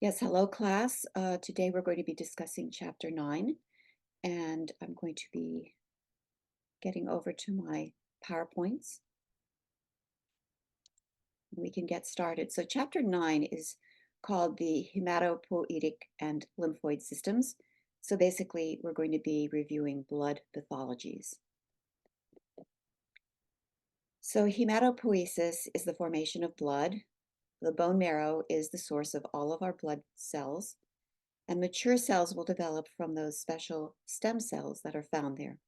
Yes, hello class. Today we're going to be discussing chapter 9, and I'm going to be getting over to my PowerPoints. We can get started. So chapter 9 is called the Hematopoietic and Lymphoid Systems. So basically, we're going to be reviewing blood pathologies. So hematopoiesis is the formation of blood. The bone marrow is the source of all of our blood cells. And mature cells will develop from those special stem cells that are found there.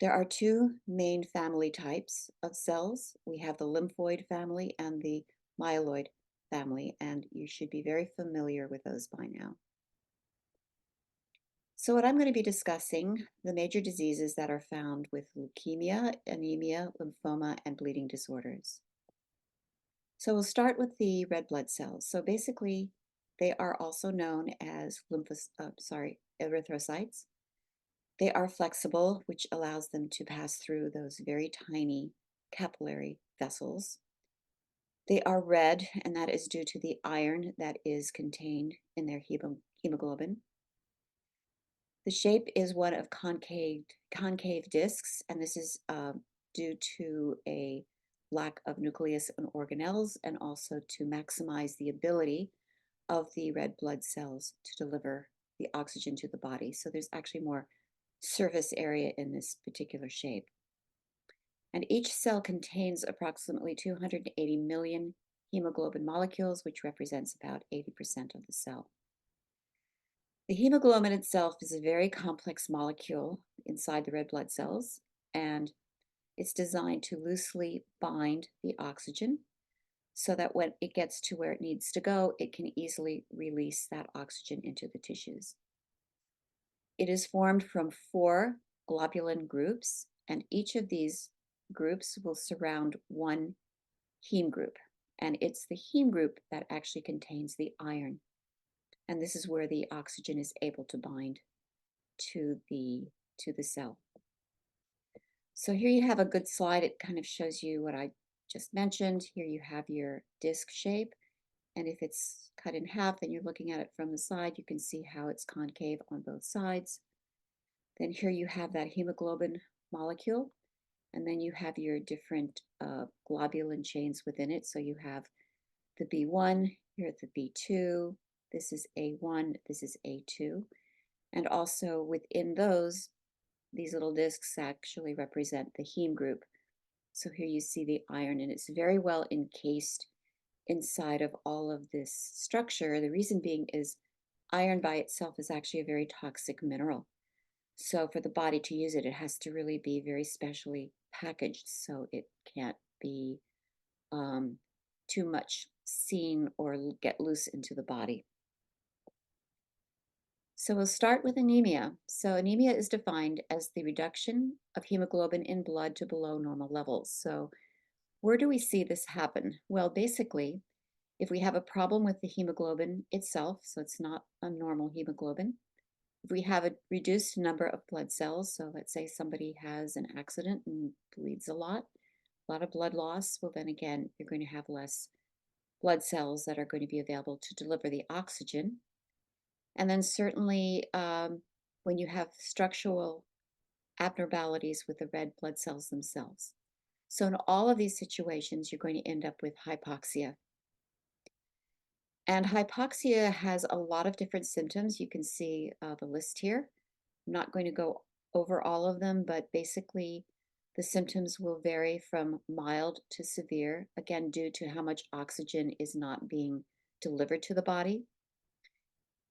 There are two main family types of cells. We have the lymphoid family and the myeloid family, and you should be very familiar with those by now. So what I'm going to be discussing, the major diseases that are found with leukemia, anemia, lymphoma, and bleeding disorders. So we'll start with the red blood cells. So basically, they are also known as erythrocytes. They are flexible, which allows them to pass through those very tiny capillary vessels. They are red, and that is due to the iron that is contained in their hemoglobin. The shape is one of concave discs, and this is due to a lack of nucleus and organelles, and also to maximize the ability of the red blood cells to deliver the oxygen to the body. So there's actually more surface area in this particular shape. And each cell contains approximately 280 million hemoglobin molecules, which represents about 80% of the cell. The hemoglobin itself is a very complex molecule inside the red blood cells, and it's designed to loosely bind the oxygen so that when it gets to where it needs to go, it can easily release that oxygen into the tissues. It is formed from 4 globulin groups, and each of these groups will surround one heme group. And it's the heme group that actually contains the iron. And this is where the oxygen is able to bind to the cell. So here you have a good slide. It kind of shows you what I just mentioned. Here you have your disc shape. And if it's cut in half, then you're looking at it from the side. You can see how it's concave on both sides. Then here you have that hemoglobin molecule, and then you have your different globulin chains within it. So you have the B1, here at the B2, this is A1, this is A2. And also within those, these little discs actually represent the heme group. So here you see the iron, and it's very well encased inside of all of this structure. The reason being is iron by itself is actually a very toxic mineral. So for the body to use it, it has to really be very specially packaged so it can't be too much seen or get loose into the body. So we'll start with anemia. So anemia is defined as the reduction of hemoglobin in blood to below normal levels. So where do we see this happen? Well, basically, if we have a problem with the hemoglobin itself, so it's not a normal hemoglobin, if we have a reduced number of blood cells, so let's say somebody has an accident and bleeds a lot of blood loss, well, then again, you're going to have less blood cells that are going to be available to deliver the oxygen. And then certainly when you have structural abnormalities with the red blood cells themselves. So in all of these situations, you're going to end up with hypoxia. And hypoxia has a lot of different symptoms. You can see the list here. I'm not going to go over all of them, but basically the symptoms will vary from mild to severe, again, due to how much oxygen is not being delivered to the body.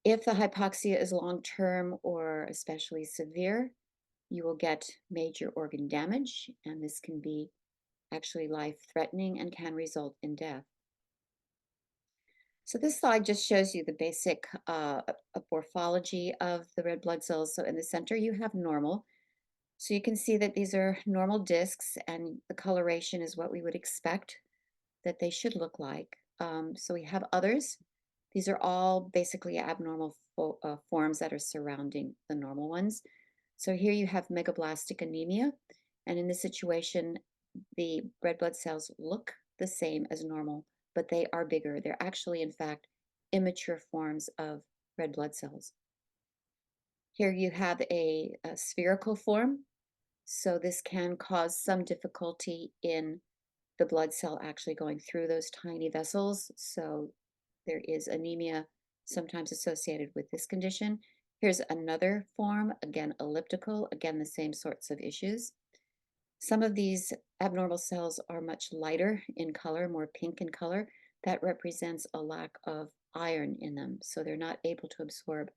If the hypoxia is long-term or especially severe, you will get major organ damage, and this can be actually life-threatening and can result in death. So this slide just shows you the basic morphology of the red blood cells. So in the center, you have normal. So you can see that these are normal discs, and the coloration is what we would expect that they should look like. So we have others. These are all basically abnormal forms that are surrounding the normal ones. So here you have megablastic anemia, and in this situation, the red blood cells look the same as normal, but they are bigger. They're actually, in fact, immature forms of red blood cells. Here you have a spherical form, so this can cause some difficulty in the blood cell actually going through those tiny vessels. So there is anemia sometimes associated with this condition. Here's another form, again elliptical, again the same sorts of issues. Some of these abnormal cells are much lighter in color, more pink in color. That represents a lack of iron in them, so they're not able to absorb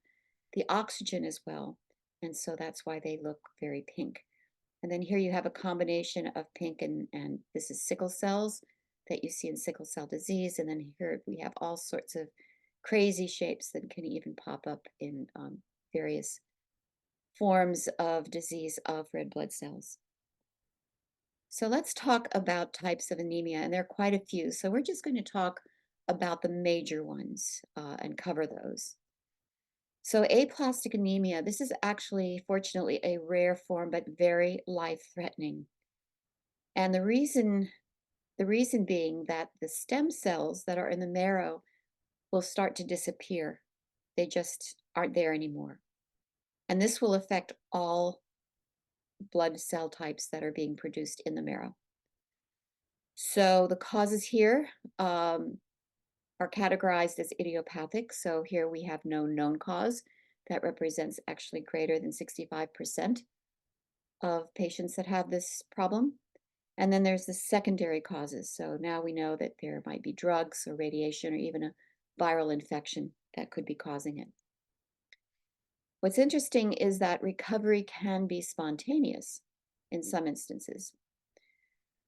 the oxygen as well. And so that's why they look very pink. And then here you have a combination of pink and this is sickle cells that you see in sickle cell disease. And then here we have all sorts of crazy shapes that can even pop up in various forms of disease of red blood cells. So let's talk about types of anemia, and there are quite a few. So we're just going to talk about the major ones and cover those. So aplastic anemia, this is actually, fortunately, a rare form, but very life-threatening. And the reason being that the stem cells that are in the marrow will start to disappear. They just aren't there anymore. And this will affect all blood cell types that are being produced in the marrow. So the causes here are categorized as idiopathic. So here we have no known cause. That represents actually greater than 65% of patients that have this problem. And then there's the secondary causes. So now we know that there might be drugs or radiation or even a viral infection that could be causing it. What's interesting is that recovery can be spontaneous in some instances.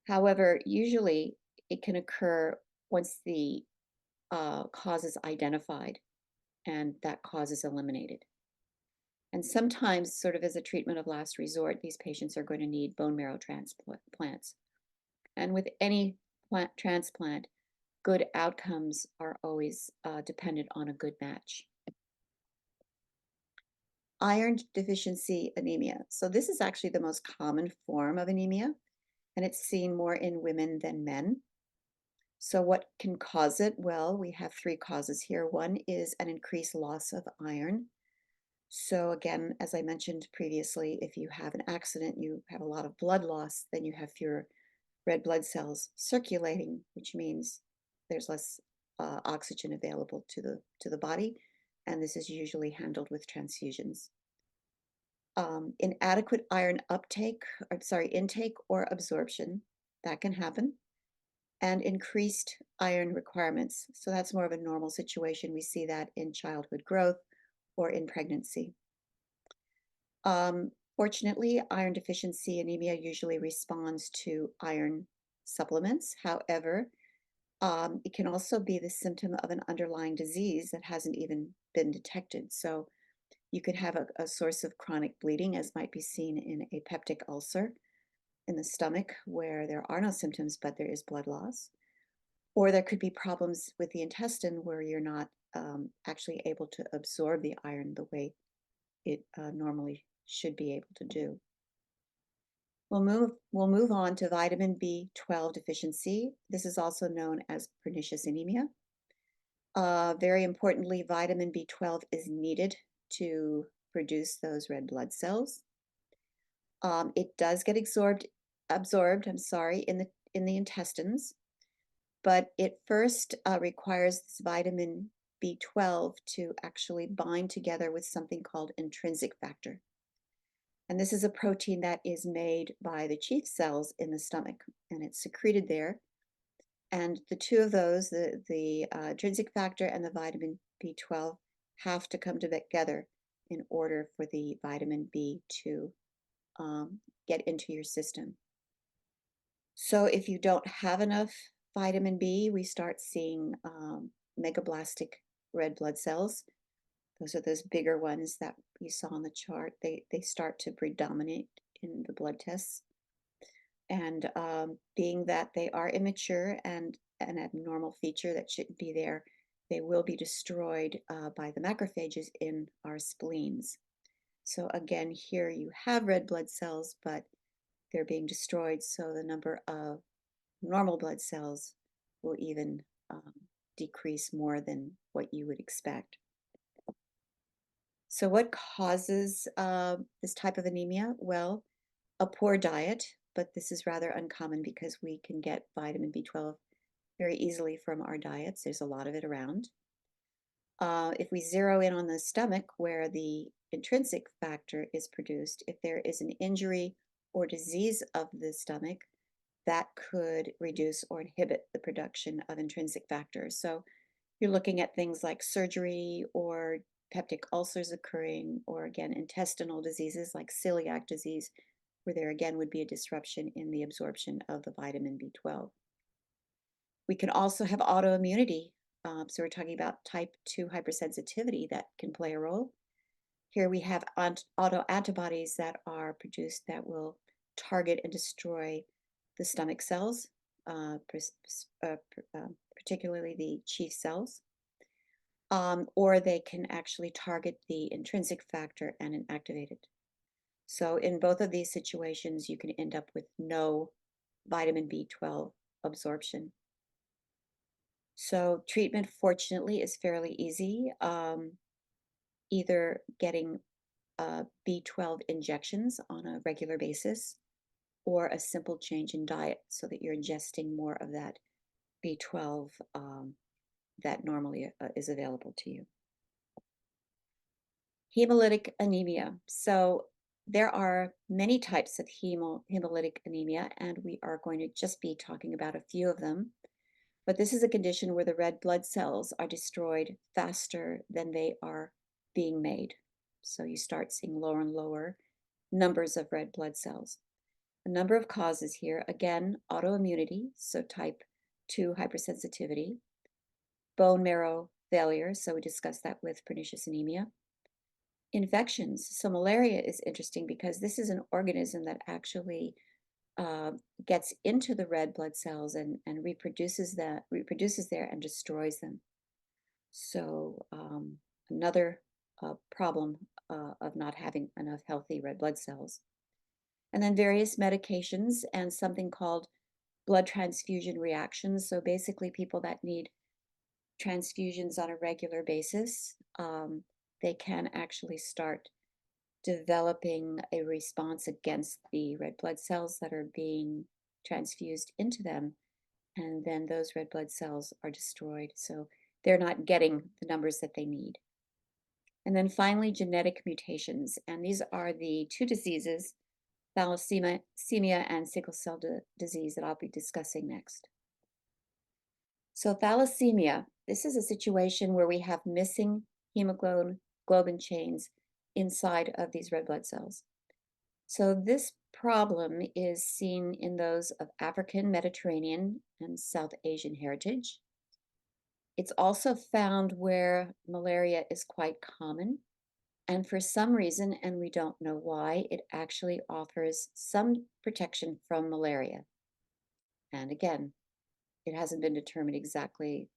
However, usually it can occur once the cause is identified and that cause is eliminated. And sometimes, sort of as a treatment of last resort, these patients are going to need bone marrow transplants. And with any plant transplant, good outcomes are always dependent on a good match. Iron deficiency anemia. So this is actually the most common form of anemia, and it's seen more in women than men. So what can cause it? Well, we have three causes here. One is an increased loss of iron. So again, as I mentioned previously, if you have an accident, you have a lot of blood loss, then you have fewer red blood cells circulating, which means there's less oxygen available to the body, and this is usually handled with transfusions. Inadequate iron intake or absorption, that can happen, and increased iron requirements. So that's more of a normal situation. We see that in childhood growth or in pregnancy. Fortunately, iron deficiency anemia usually responds to iron supplements. However, it can also be the symptom of an underlying disease that hasn't even been detected. So you could have a source of chronic bleeding, as might be seen in a peptic ulcer in the stomach, where there are no symptoms, but there is blood loss. Or there could be problems with the intestine where you're not actually able to absorb the iron the way it normally should be able to do. We'll move on to vitamin B12 deficiency. This is also known as pernicious anemia. Very importantly, vitamin B12 is needed to produce those red blood cells. It does get absorbed, in the intestines, but it first requires this vitamin B12 to actually bind together with something called intrinsic factor. And this is a protein that is made by the chief cells in the stomach, and it's secreted there. And the two of those, the intrinsic factor and the vitamin B12, have to come together in order for the vitamin B to get into your system. So if you don't have enough vitamin B, we start seeing megablastic red blood cells. Those are those bigger ones that you saw on the chart. They start to predominate in the blood tests. And being that they are immature and an abnormal feature that shouldn't be there, they will be destroyed by the macrophages in our spleens. So again, here you have red blood cells, but they're being destroyed, so the number of normal blood cells will even decrease more than what you would expect. So, what causes this type of anemia? Well, a poor diet, but this is rather uncommon because we can get vitamin B12 very easily from our diets. There's a lot of it around. If we zero in on the stomach, where the intrinsic factor is produced, if there is an injury or disease of the stomach, that could reduce or inhibit the production of intrinsic factors. So you're looking at things like surgery or peptic ulcers occurring, or again, intestinal diseases like celiac disease, where there again would be a disruption in the absorption of the vitamin B12. We can also have autoimmunity. So we're talking about type 2 hypersensitivity that can play a role. Here we have autoantibodies that are produced that will target and destroy the stomach cells, particularly the chief cells, or they can actually target the intrinsic factor and inactivate it. So in both of these situations, you can end up with no vitamin B12 absorption. So treatment, fortunately, is fairly easy. Either getting B12 injections on a regular basis or a simple change in diet so that you're ingesting more of that B12 that normally is available to you. Hemolytic anemia. So there are many types of hemolytic anemia, and we are going to just be talking about a few of them. But this is a condition where the red blood cells are destroyed faster than they are being made. So you start seeing lower and lower numbers of red blood cells. A number of causes here. Again, autoimmunity, so type 2 hypersensitivity, bone marrow failure, so we discussed that with pernicious anemia. Infections. So malaria is interesting because this is an organism that actually gets into the red blood cells and reproduces there and destroys them. So another problem of not having enough healthy red blood cells. And then various medications and something called blood transfusion reactions. So basically people that need transfusions on a regular basis, they can actually start developing a response against the red blood cells that are being transfused into them. And then those red blood cells are destroyed. So they're not getting the numbers that they need. And then finally, genetic mutations. And these are the two diseases, thalassemia and sickle cell disease, that I'll be discussing next. So thalassemia, this is a situation where we have missing hemoglobin chains inside of these red blood cells. So this problem is seen in those of African, Mediterranean, and South Asian heritage. It's also found where malaria is quite common. And for some reason, and we don't know why, it actually offers some protection from malaria. And again, it hasn't been determined exactly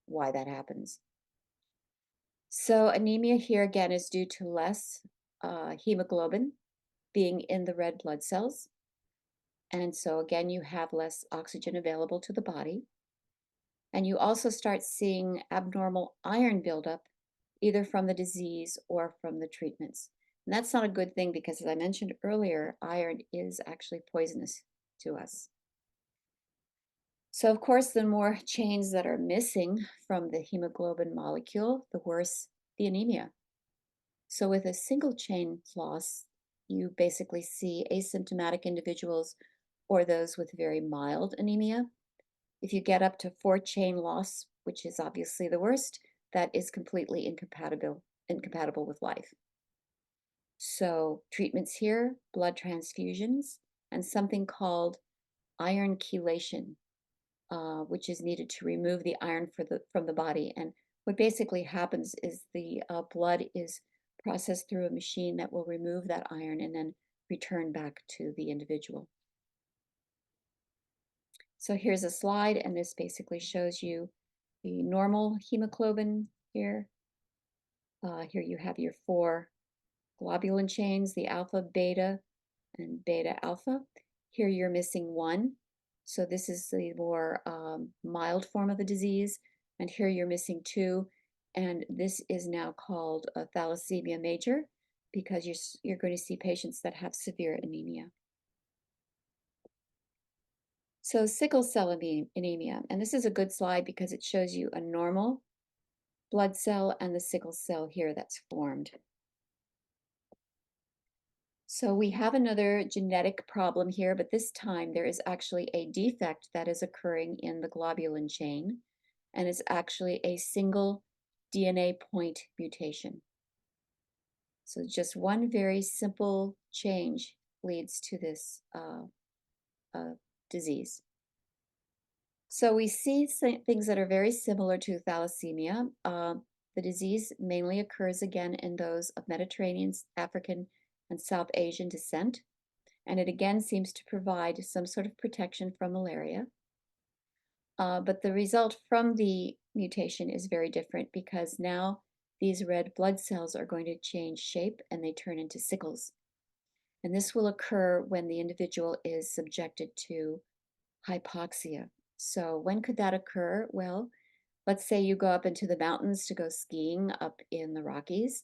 why that happens. So anemia here again is due to less hemoglobin being in the red blood cells. And so again, you have less oxygen available to the body. And you also start seeing abnormal iron buildup, either from the disease or from the treatments. And that's not a good thing because, as I mentioned earlier, iron is actually poisonous to us. So, of course, the more chains that are missing from the hemoglobin molecule, the worse the anemia. So, with a single chain loss, you basically see asymptomatic individuals or those with very mild anemia. If you get up to 4-chain loss, which is obviously the worst, that is completely incompatible with life. So treatments here, blood transfusions, and something called iron chelation, which is needed to remove the iron from the body. And what basically happens is the blood is processed through a machine that will remove that iron and then return back to the individual. So here's a slide, and this basically shows you the normal hemoglobin here. Here you have your 4 globulin chains, the alpha, beta, and beta alpha. Here you're missing 1. So this is the more mild form of the disease. and here you're missing two, and this is now called a thalassemia major because you're going to see patients that have severe anemia. So sickle cell anemia, and this is a good slide because it shows you a normal blood cell and the sickle cell here that's formed. So we have another genetic problem here, but this time there is actually a defect that is occurring in the globulin chain, and it's actually a single DNA point mutation. So just one very simple change leads to this disease. So we see things that are very similar to thalassemia. The disease mainly occurs again in those of Mediterranean, African, and South Asian descent, and it again seems to provide some sort of protection from malaria. But the result from the mutation is very different because now these red blood cells are going to change shape and they turn into sickles. And this will occur when the individual is subjected to hypoxia. So when could that occur? Well, let's say you go up into the mountains to go skiing up in the Rockies.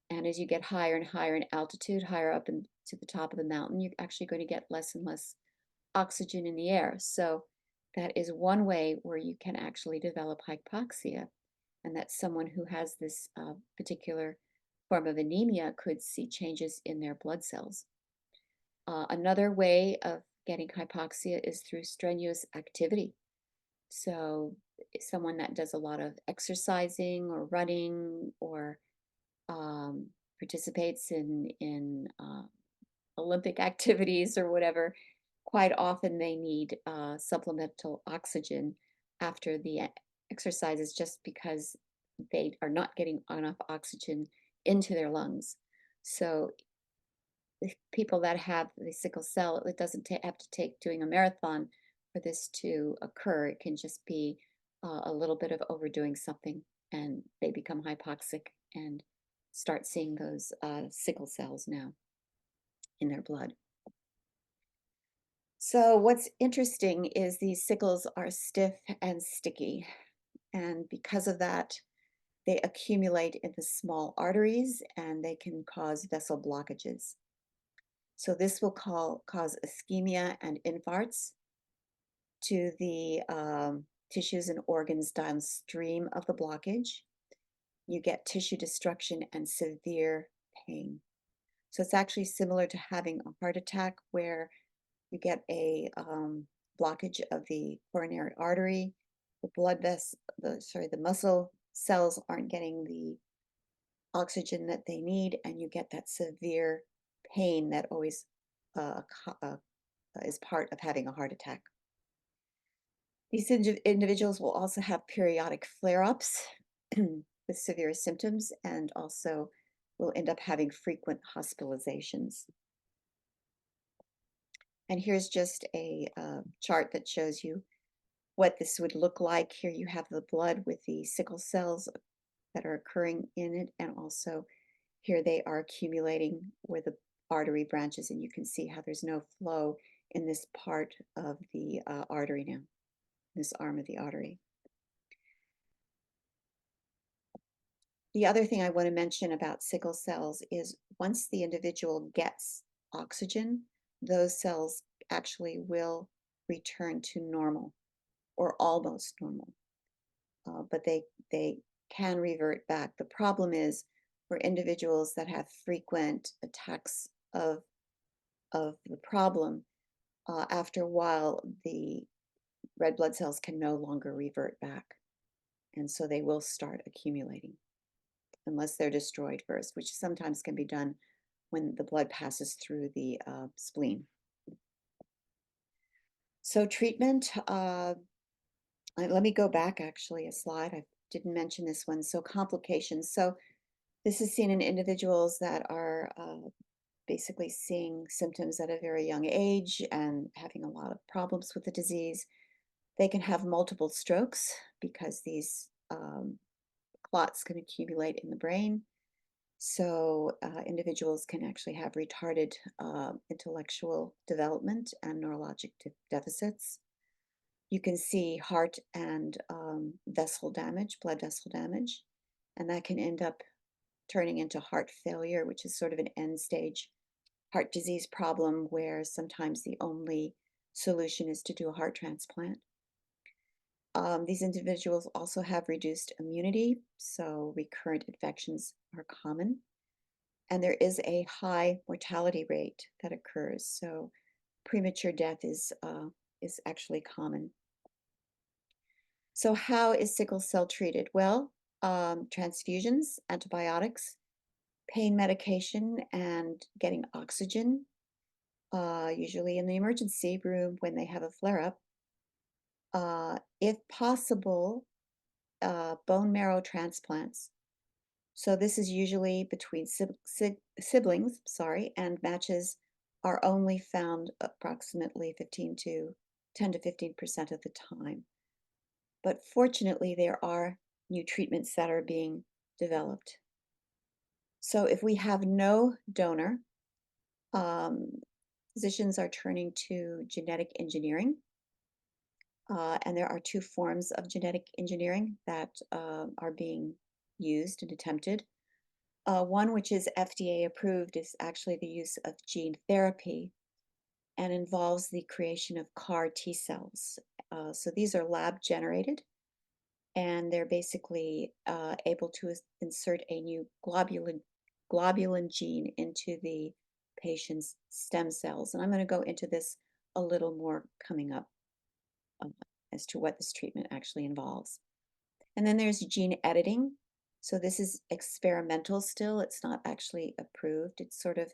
And as you get higher and higher in altitude, higher up to the top of the mountain, you're actually going to get less and less oxygen in the air. So that is one way where you can actually develop hypoxia. And that someone who has this particular form of anemia could see changes in their blood cells. Another way of getting hypoxia is through strenuous activity. So someone that does a lot of exercising or running or participates in Olympic activities or whatever, quite often they need supplemental oxygen after the exercises just because they are not getting enough oxygen into their lungs. So people that have the sickle cell, it doesn't have to take doing a marathon for this to occur. It can just be a little bit of overdoing something and they become hypoxic and start seeing those sickle cells now in their blood. So what's interesting is these sickles are stiff and sticky, and because of that, they accumulate in the small arteries and they can cause vessel blockages. So this will cause ischemia and infarcts to the tissues and organs downstream of the blockage. You get tissue destruction and severe pain. So it's actually similar to having a heart attack where you get a blockage of the coronary artery, the muscle cells aren't getting the oxygen that they need, and you get that severe pain that always uh, is part of having a heart attack. These individuals will also have periodic flare-ups with severe symptoms and also will end up having frequent hospitalizations. And here's just a chart that shows you what this would look like. Here you have the blood with the sickle cells that are occurring in it, and also here they are accumulating where the artery branches, and you can see how there's no flow in this part of the artery now, this arm of the artery. The other thing I want to mention about sickle cells is once the individual gets oxygen, those cells actually will return to normal or almost normal, but they can revert back. The problem is for individuals that have frequent attacks of the problem, after a while, the red blood cells can no longer revert back. And so they will start accumulating unless they're destroyed first, which sometimes can be done when the blood passes through the spleen. So treatment, let me go back actually a slide. I didn't mention this one. So complications. So this is seen in individuals that are basically seeing symptoms at a very young age and having a lot of problems with the disease. They can have multiple strokes because these clots can accumulate in the brain. So individuals can actually have retarded intellectual development and neurologic deficits. You can see heart and vessel damage, blood vessel damage, and that can end up turning into heart failure, which is sort of an end stage heart disease problem where sometimes the only solution is to do a heart transplant. These individuals also have reduced immunity, so recurrent infections are common. And there is a high mortality rate that occurs, so premature death is actually common. So how is sickle cell treated? Well, transfusions, antibiotics, pain medication, and getting oxygen, usually in the emergency room when they have a flare-up. If possible, bone marrow transplants. So this is usually between siblings, sorry, and matches are only found approximately 10 to 15% of the time. But fortunately, there are new treatments that are being developed. So if we have no donor, um, physicians are turning to genetic engineering. And there are two forms of genetic engineering that are being used and attempted. One, which is FDA approved, is actually the use of gene therapy and involves the creation of CAR T cells. So these are lab generated, and they're basically able to insert a new globulin gene into the patient's stem cells. And I'm going to go into this a little more coming up uh, as to what this treatment actually involves. And then there's gene editing. So this is experimental still. It's not actually approved. It's sort of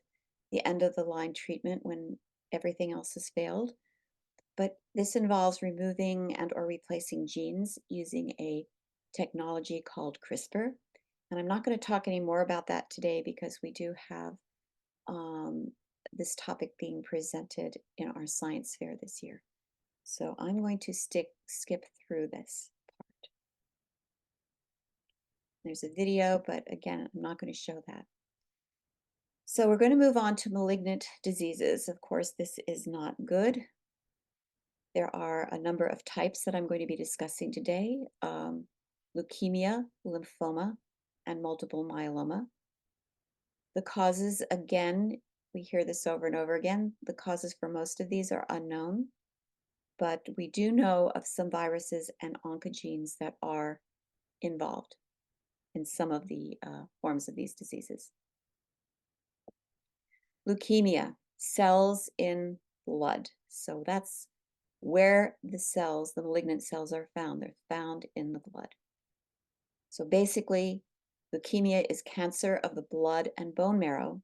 the end of the line treatment when everything else has failed. But this involves removing and or replacing genes using a technology called CRISPR. And I'm not going to talk any more about that today because we do have this topic being presented in our science fair this year. So I'm going to skip through this part. There's a video, but again, I'm not going to show that. So we're going to move on to malignant diseases. Of course, this is not good. There are a number of types that I'm going to be discussing today. Leukemia, lymphoma, and multiple myeloma. The causes, again, we hear this over and over again. The causes for most of these are unknown, but we do know of some viruses and oncogenes that are involved in some of the forms of these diseases. Leukemia, cells in blood. So that's where the cells, the malignant cells, are found. They're found in the blood. So basically, leukemia is cancer of the blood and bone marrow,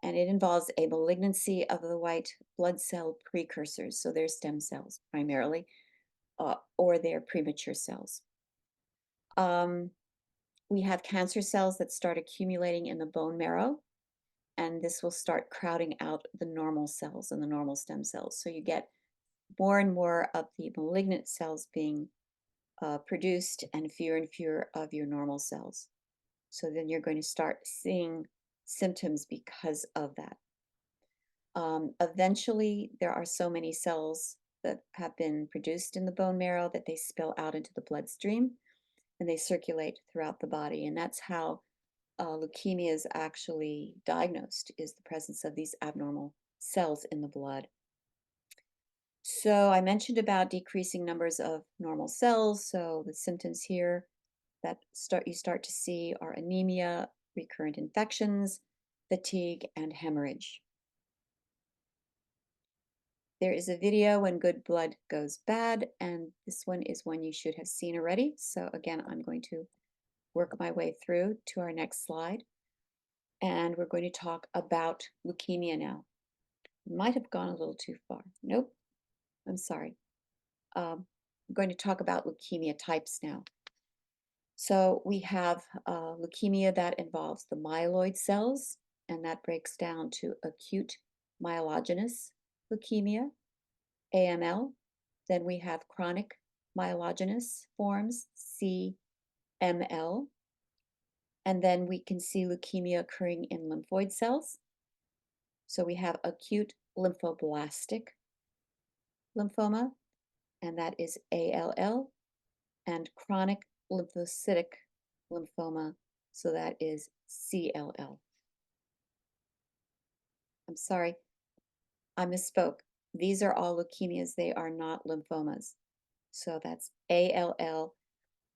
and it involves a malignancy of the white blood cell precursors, so they're stem cells primarily, or they're premature cells. We have cancer cells that start accumulating in the bone marrow, and this will start crowding out the normal cells and the normal stem cells. So you get more and more of the malignant cells being produced and fewer of your normal cells. So then you're going to start seeing symptoms because of that. Eventually, there are so many cells that have been produced in the bone marrow that they spill out into the bloodstream and they circulate throughout the body. And that's how leukemia is actually diagnosed, is the presence of these abnormal cells in the blood. So I mentioned about decreasing numbers of normal cells. So the symptoms here that you start to see are anemia, recurrent infections, fatigue, and hemorrhage. There is a video when good blood goes bad, and this one is one you should have seen already. So again, I'm going to work my way through to our next slide. And we're going to talk about leukemia now. Might have gone a little too far. Nope, I'm sorry. I'm going to talk about leukemia types now. So we have leukemia that involves the myeloid cells, and that breaks down to acute myelogenous leukemia, AML. Then we have chronic myelogenous forms, CML. And then we can see leukemia occurring in lymphoid cells. So we have acute lymphoblastic lymphoma, and that is ALL, and chronic lymphocytic lymphoma, so that is CLL. I'm sorry, I misspoke. These are all leukemias, they are not lymphomas. So that's ALL,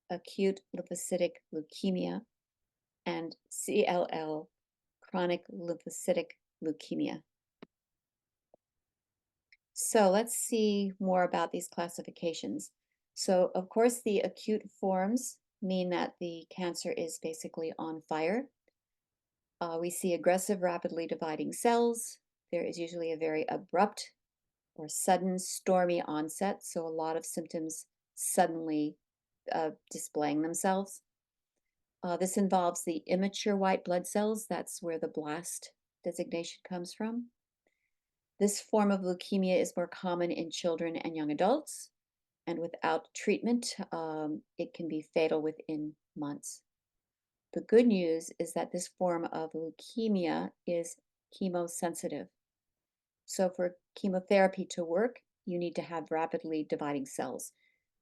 acute lymphocytic leukemia, and CLL, chronic lymphocytic leukemia. So let's see more about these classifications. So, of course, the acute forms mean that the cancer is basically on fire. We see aggressive, rapidly dividing cells. There is usually a very abrupt or sudden, stormy onset, so a lot of symptoms suddenly displaying themselves. This involves the immature white blood cells. That's where the blast designation comes from. This form of leukemia is more common in children and young adults, and without treatment, it can be fatal within months. The good news is that this form of leukemia is chemosensitive. So, for chemotherapy to work, you need to have rapidly dividing cells.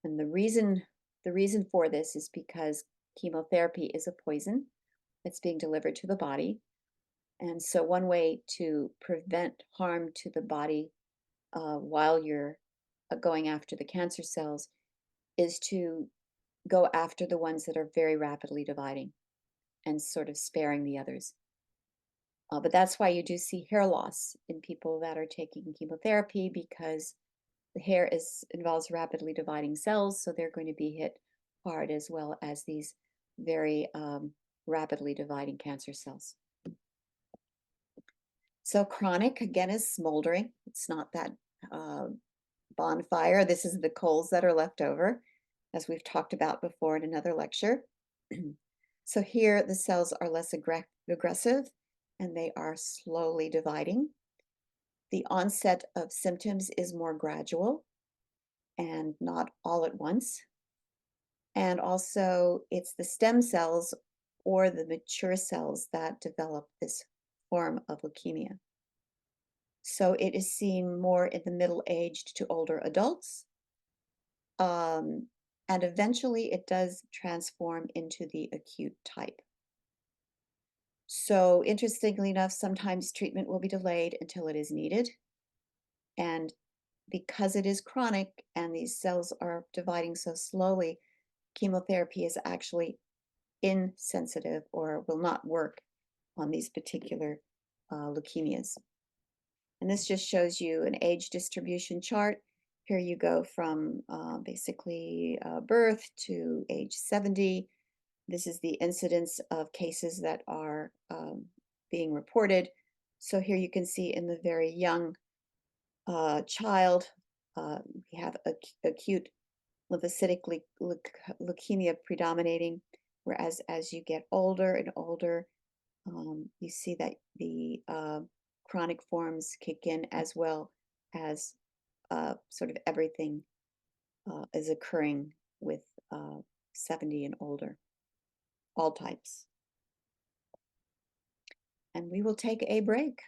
And the reason for this is because chemotherapy is a poison that's being delivered to the body. And so, one way to prevent harm to the body while you're going after the cancer cells is to go after the ones that are very rapidly dividing and sort of sparing the others. But that's why you do see hair loss in people that are taking chemotherapy because the hair involves rapidly dividing cells, so they're going to be hit hard as well as these very rapidly dividing cancer cells. So chronic, again, is smoldering. It's not that uh, bonfire. This is the coals that are left over, as we've talked about before in another lecture. So here the cells are less aggressive and they are slowly dividing. The onset of symptoms is more gradual and not all at once. And also, it's the stem cells or the mature cells that develop this form of leukemia. So it is seen more in the middle-aged to older adults. And eventually it does transform into the acute type. So interestingly enough, sometimes treatment will be delayed until it is needed. And because it is chronic and these cells are dividing so slowly, chemotherapy is actually insensitive or will not work on these particular leukemias. And this just shows you an age distribution chart. Here you go from basically birth to age 70. This is the incidence of cases that are being reported. So here you can see in the very young child, we have acute lymphocytic leukemia predominating, whereas as you get older and older, you see that the chronic forms kick in as well as sort of everything is occurring with 70 and older, all types. And we will take a break.